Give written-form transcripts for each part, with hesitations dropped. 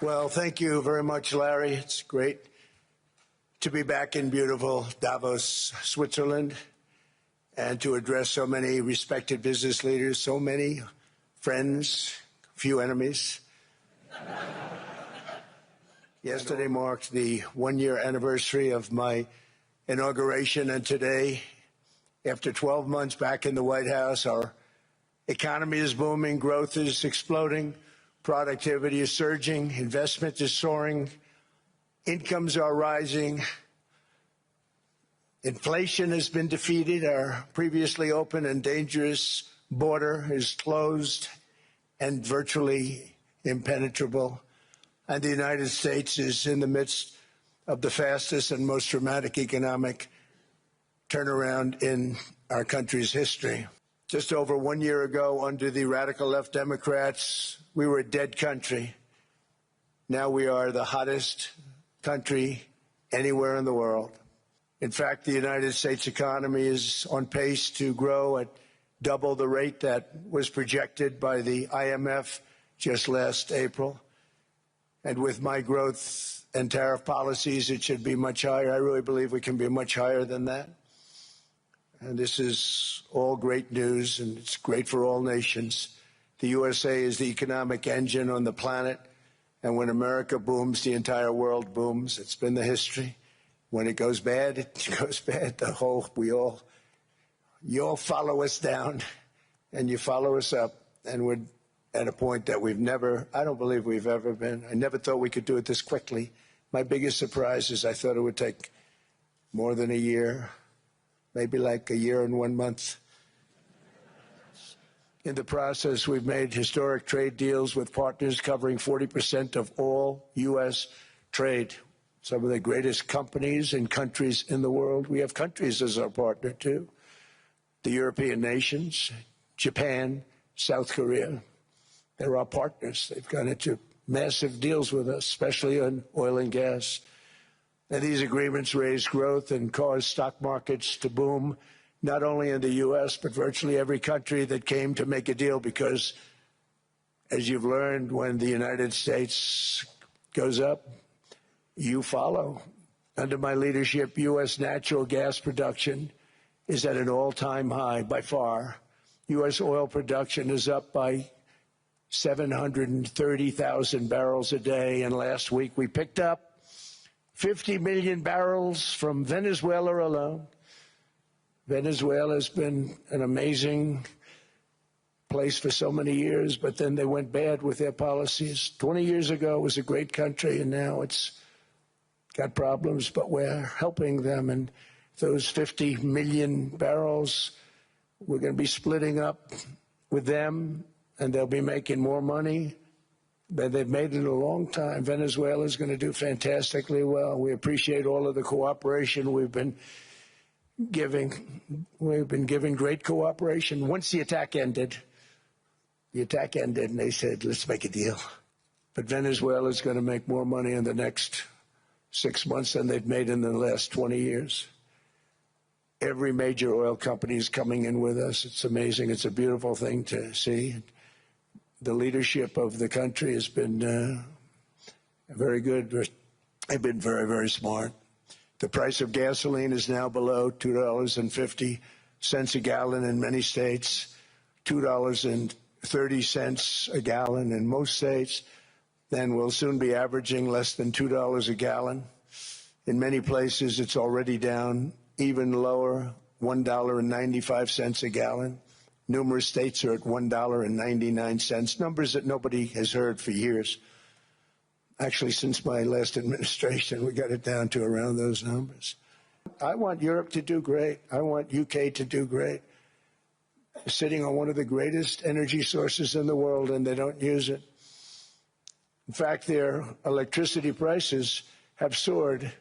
Well, thank you very much, Larry. It's great to be back in beautiful Davos, Switzerland, and to address so many respected business leaders, so many friends, few enemies. Yesterday marked the one-year anniversary of my inauguration, and today, after 12 months back in the White House, our economy is booming, growth is exploding, productivity is surging, investment is soaring, incomes are rising, inflation has been defeated, our previously open and dangerous border is closed and virtually impenetrable, and the United States is in the midst of the fastest and most dramatic economic turnaround in our country's history. Just over 1 year ago, under the radical left Democrats, we were a dead country. Now we are the hottest country anywhere in the world. In fact, the United States economy is on pace to grow at double the rate that was projected by the IMF just last April. And with my growth and tariff policies, it should be much higher. I really believe we can be much higher than that. And this is all great news, and it's great for all nations. The USA is the economic engine on the planet, and when America booms, the entire world booms. It's been the history. When it goes bad, it goes bad. You all follow us down, and you follow us up, and we're at a point that I don't believe we've ever been. I never thought we could do it this quickly. My biggest surprise is I thought it would take more than a year. Maybe like a year and 1 month. In the process, we've made historic trade deals with partners covering 40% of all U.S. trade. Some of the greatest companies and countries in the world. We have countries as our partner, too. The European nations, Japan, South Korea. They're our partners. They've gone into massive deals with us, especially on oil and gas. And these agreements raise growth and cause stock markets to boom, not only in the U.S., but virtually every country that came to make a deal, because, as you've learned, when the United States goes up, you follow. Under my leadership, U.S. natural gas production is at an all-time high by far. U.S. oil production is up by 730,000 barrels a day, and last week we picked up 50 million barrels from Venezuela alone. Venezuela has been an amazing place for so many years, but then they went bad with their policies. 20 years ago, it was a great country, and now it's got problems, but we're helping them. And those 50 million barrels, we're going to be splitting up with them, and they'll be making more money. They've made it a long time. Venezuela is going to do fantastically well. We appreciate all of the cooperation we've been giving. We've been giving great cooperation. Once the attack ended, and they said, let's make a deal. But Venezuela is going to make more money in the next 6 months than they've made in the last 20 years. Every major oil company is coming in with us. It's amazing. It's a beautiful thing to see. The leadership of the country has been very good. They've been very, very smart. The price of gasoline is now below $2.50 a gallon in many states, $2.30 a gallon in most states. Then we'll soon be averaging less than $2 a gallon. In many places, it's already down even lower, $1.95 a gallon. Numerous states are at $1.99, numbers that nobody has heard for years. Actually, since my last administration, we got it down to around those numbers. I want Europe to do great. I want UK to do great. They're sitting on one of the greatest energy sources in the world, and they don't use it. In fact, their electricity prices have soared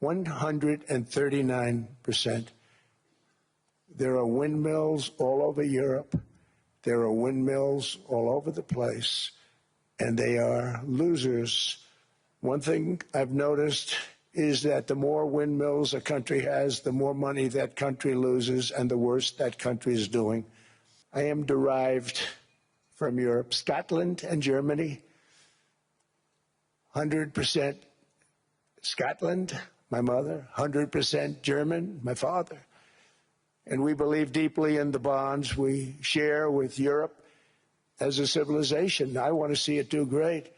139%. There are windmills all over Europe. There are windmills all over the place, and they are losers. One thing I've noticed is that the more windmills a country has, the more money that country loses and the worse that country is doing. I am derived from Europe, Scotland and Germany. 100% Scotland, my mother, 100% German, my father. And we believe deeply in the bonds we share with Europe as a civilization. I want to see it do great.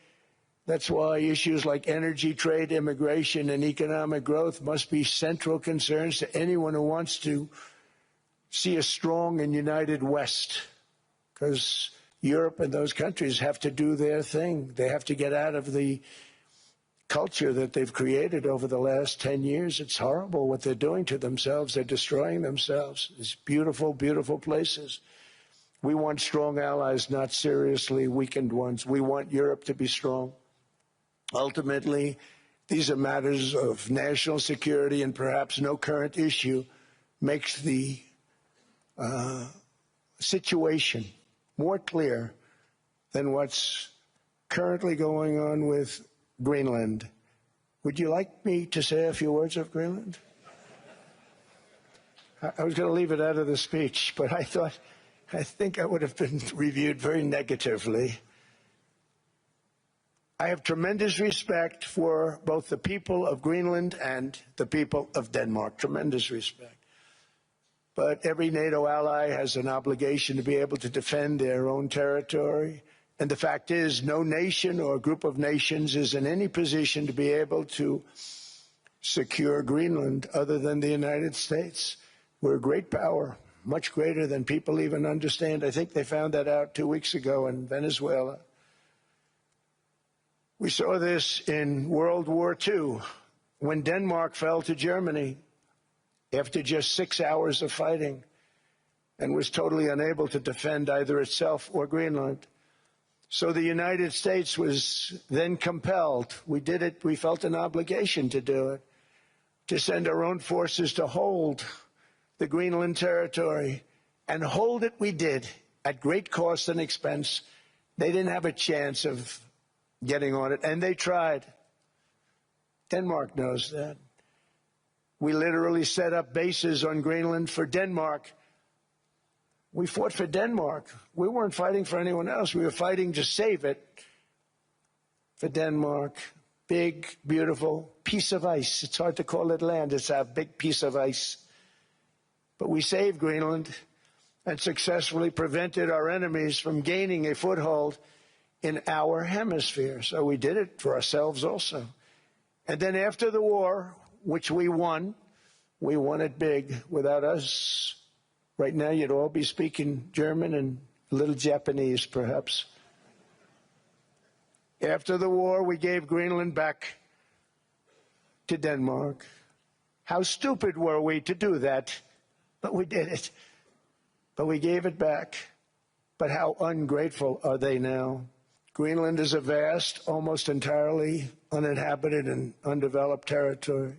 That's why issues like energy, trade, immigration, and economic growth must be central concerns to anyone who wants to see a strong and united West, because Europe and those countries have to do their thing. They have to get out of the culture that they've created over the last 10 years. It's horrible what they're doing to themselves. They're destroying themselves. These beautiful, beautiful places. We want strong allies, not seriously weakened ones. We want Europe to be strong. Ultimately, these are matters of national security, and perhaps no current issue makes the situation more clear than what's currently going on with Greenland. Would you like me to say a few words of Greenland? I was going to leave it out of the speech, but I think I would have been reviewed very negatively. I have tremendous respect for both the people of Greenland and the people of Denmark, tremendous respect. But every NATO ally has an obligation to be able to defend their own territory. And the fact is, no nation or group of nations is in any position to be able to secure Greenland other than the United States. We're a great power, much greater than people even understand. I think they found that out 2 weeks ago in Venezuela. We saw this in World War II, when Denmark fell to Germany after just 6 hours of fighting and was totally unable to defend either itself or Greenland. So the United States was then compelled, we did it, we felt an obligation to do it, to send our own forces to hold the Greenland territory, and hold it we did at great cost and expense. They didn't have a chance of getting on it, and they tried. Denmark knows that. We literally set up bases on Greenland for Denmark. We fought for Denmark. We weren't fighting for anyone else. We were fighting to save it for Denmark. Big, beautiful piece of ice. It's hard to call it land. It's a big piece of ice. But we saved Greenland and successfully prevented our enemies from gaining a foothold in our hemisphere. So we did it for ourselves also. And then after the war, which we won it big. Without us, right now you'd all be speaking German and a little Japanese, perhaps. After the war, we gave Greenland back to Denmark. How stupid were we to do that? But we did it. But we gave it back. But how ungrateful are they now? Greenland is a vast, almost entirely uninhabited and undeveloped territory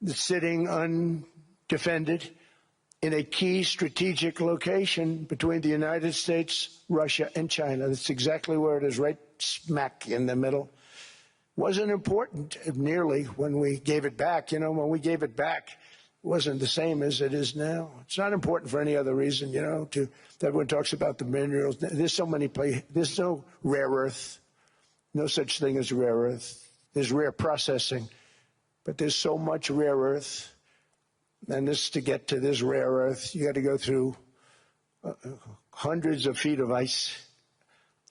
that's sitting undefended in a key strategic location between the United States, Russia, and China. That's exactly where it is, right smack in the middle. Wasn't important nearly when we gave it back. You know, when we gave it back, it wasn't the same as it is now. It's not important for any other reason, you know, everyone talks about the minerals. There's so many places. There's no rare earth, no such thing as rare earth. There's rare processing, but there's so much rare earth. And to get to this rare earth, you got to go through hundreds of feet of ice.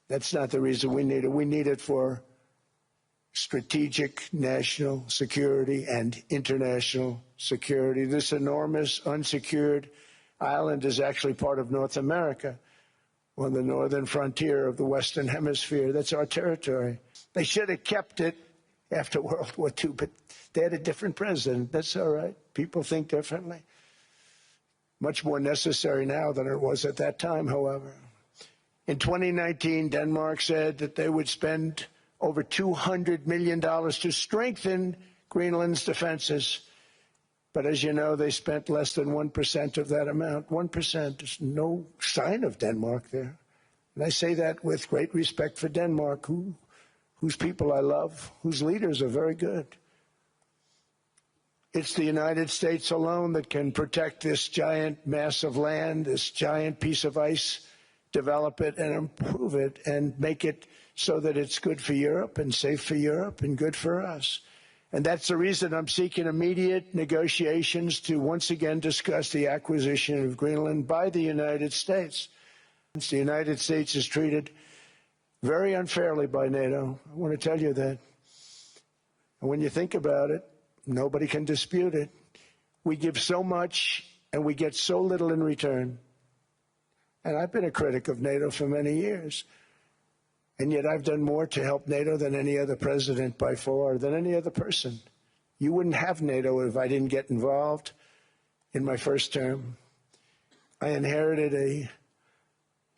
That's not the reason we need it. We need it for strategic national security and international security. This enormous unsecured island is actually part of North America on the northern frontier of the Western Hemisphere. That's our territory. They should have kept it after World War II, but they had a different president. That's all right. People think differently. Much more necessary now than it was at that time, however. In 2019, Denmark said that they would spend over $200 million to strengthen Greenland's defenses. But as you know, they spent less than 1% of that amount. 1%. There's no sign of Denmark there. And I say that with great respect for Denmark, whose people I love, whose leaders are very good. It's the United States alone that can protect this giant mass of land, this giant piece of ice, develop it and improve it and make it so that it's good for Europe and safe for Europe and good for us. And that's the reason I'm seeking immediate negotiations to once again discuss the acquisition of Greenland by the United States. The United States is treated very unfairly by NATO. I want to tell you that. And when you think about it, nobody can dispute it. We give so much and we get so little in return. And I've been a critic of NATO for many years. And yet I've done more to help NATO than any other president by far, than any other person. You wouldn't have NATO if I didn't get involved in my first term. I inherited a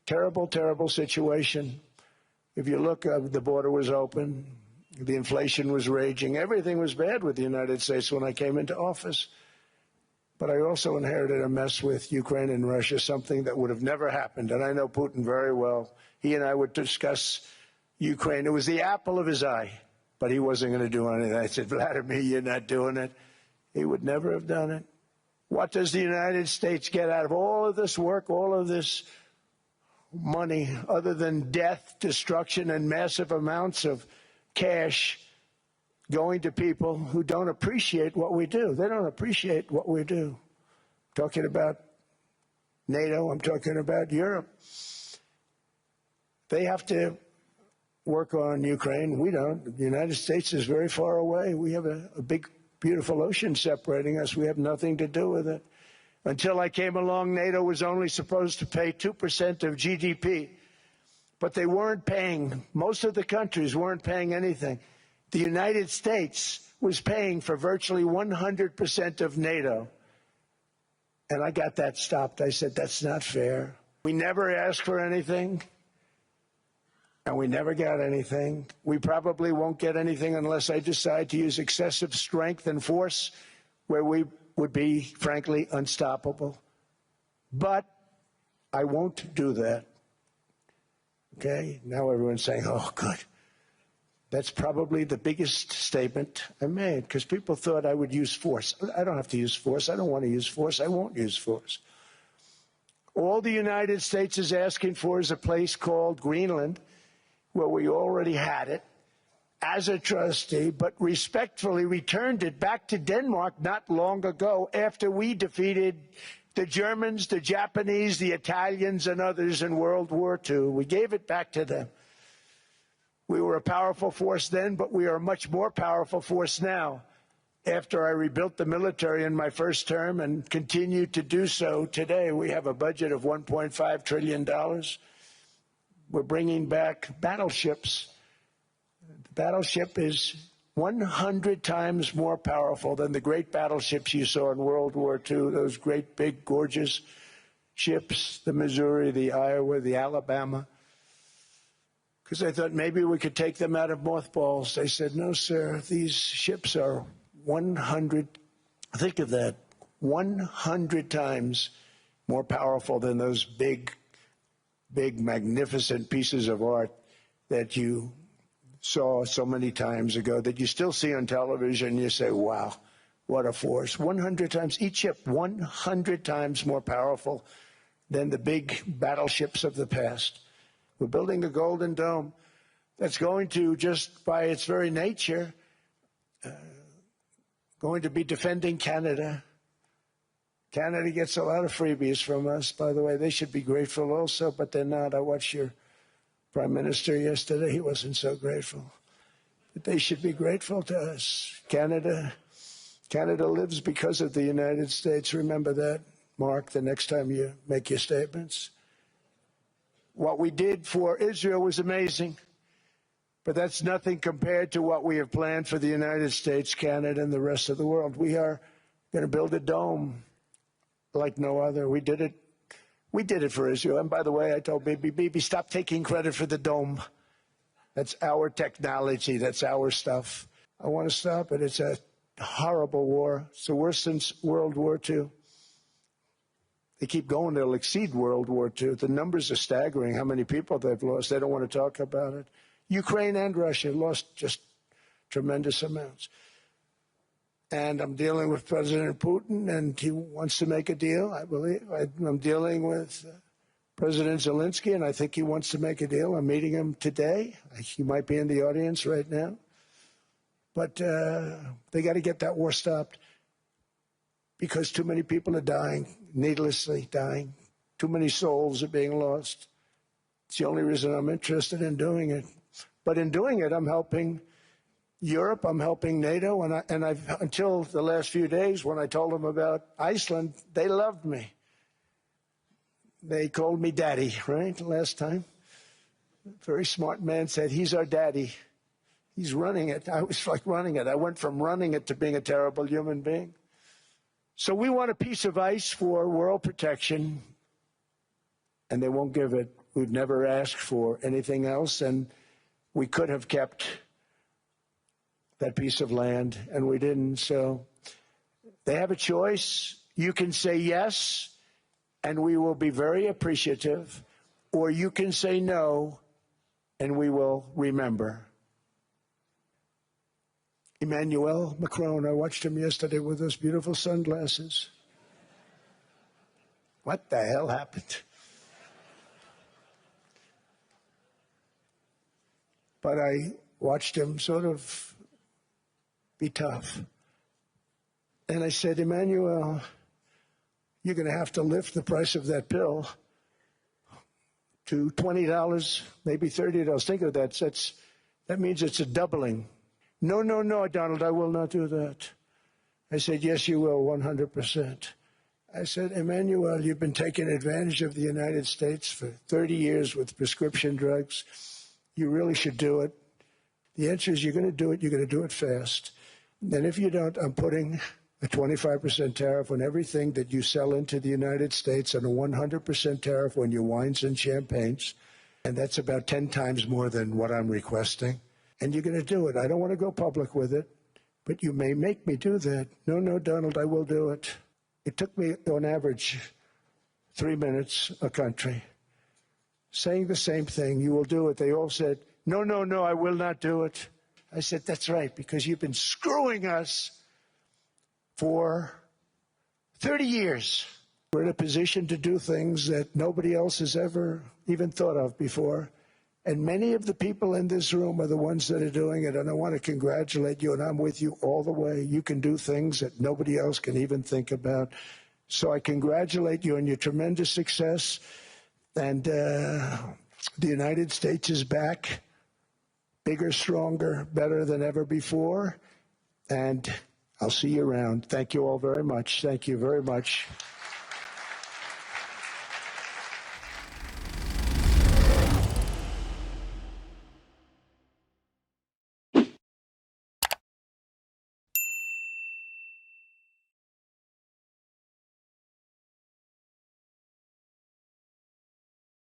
terrible, terrible situation. If you look, the border was open, the inflation was raging, everything was bad with the United States when I came into office. But I also inherited a mess with Ukraine and Russia, something that would have never happened. And I know Putin very well. He and I would discuss Ukraine. It was the apple of his eye, but he wasn't going to do anything. I said, Vladimir, you're not doing it. He would never have done it. What does the United States get out of all of this work, all of this money, other than death, destruction, and massive amounts of cash going to people who don't appreciate what we do? They don't appreciate what we do. I'm talking about NATO. I'm talking about Europe. They have to work on Ukraine. We don't. The United States is very far away. We have a big, beautiful ocean separating us. We have nothing to do with it. Until I came along, NATO was only supposed to pay 2% of GDP. But they weren't paying. Most of the countries weren't paying anything. The United States was paying for virtually 100% of NATO. And I got that stopped. I said, that's not fair. We never asked for anything. And we never got anything. We probably won't get anything unless I decide to use excessive strength and force where we would be, frankly, unstoppable. But I won't do that. Okay? Now everyone's saying, oh, good. That's probably the biggest statement I made, because people thought I would use force. I don't have to use force. I don't want to use force. I won't use force. All the United States is asking for is a place called Greenland, where we already had it as a trustee, but respectfully returned it back to Denmark not long ago after we defeated the Germans, the Japanese, the Italians, and others in World War II. We gave it back to them. We were a powerful force then, but we are a much more powerful force now after I rebuilt the military in my first term and continue to do so today. We have a budget of $1.5 trillion. We're bringing back battleships. The battleship is 100 times more powerful than the great battleships you saw in World War II, those great, big, gorgeous ships, the Missouri, the Iowa, the Alabama. Because I thought maybe we could take them out of mothballs. They said, no, sir, these ships are 100, think of that, 100 times more powerful than those big, magnificent pieces of art that you saw so many times ago, that you still see on television. You say, wow, what a force. 100 times, each ship 100 times more powerful than the big battleships of the past. We're building a Golden Dome that's going to, just by its very nature, going to be defending Canada. Canada gets a lot of freebies from us, by the way. They should be grateful also, but they're not. I watched your Prime Minister yesterday. He wasn't so grateful. But they should be grateful to us. Canada lives because of the United States. Remember that, Mark, the next time you make your statements. What we did for Israel was amazing, but that's nothing compared to what we have planned for the United States, Canada, and the rest of the world. We are going to build a dome like no other. We did it for Israel. And by the way, I told Bibi, stop taking credit for the dome. That's our technology. That's our stuff. I want to stop it. It's a horrible war. It's the worst since World War II. They keep going. They'll exceed World War II. The numbers are staggering, how many people they've lost. They don't want to talk about it. Ukraine and Russia lost just tremendous amounts. And I'm dealing with President Putin, and he wants to make a deal, I believe. I'm dealing with President Zelensky, and I think he wants to make a deal. I'm meeting him today. He might be in the audience right now. But they got to get that war stopped because too many people are dying, needlessly dying. Too many souls are being lost. It's the only reason I'm interested in doing it. But in doing it, I'm helping Europe, I'm helping NATO, and I've until the last few days when I told them about Iceland, they loved me. They called me daddy, right, last time. A very smart man said, he's our daddy. He's running it. I was like running it. I went from running it to being a terrible human being. So we want a piece of ice for world protection, and they won't give it. We've never asked for anything else, and we could have kept that piece of land, and we didn't. So they have a choice. You can say yes, and we will be very appreciative, or you can say no, and we will remember. Emmanuel Macron, I watched him yesterday with those beautiful sunglasses. What the hell happened? But I watched him sort of be tough. And I said, Emmanuel, you're going to have to lift the price of that pill to $20, maybe $30. Think of that. That means it's a doubling. No, no, no, Donald, I will not do that. I said, yes, you will, 100%. I said, Emmanuel, you've been taking advantage of the United States for 30 years with prescription drugs. You really should do it. The answer is you're going to do it. You're going to do it fast. And if you don't, I'm putting a 25% tariff on everything that you sell into the United States and a 100% tariff on your wines and champagnes. And that's about 10 times more than what I'm requesting. And you're going to do it. I don't want to go public with it, but you may make me do that. No, no, Donald, I will do it. It took me, on average, 3 minutes a country saying the same thing. You will do it. They all said, no, no, no, I will not do it. I said, that's right, because you've been screwing us for 30 years. We're in a position to do things that nobody else has ever even thought of before. And many of the people in this room are the ones that are doing it. And I want to congratulate you, and I'm with you all the way. You can do things that nobody else can even think about. So I congratulate you on your tremendous success. And the United States is back, bigger, stronger, better than ever before. And I'll see you around. Thank you all very much. Thank you very much.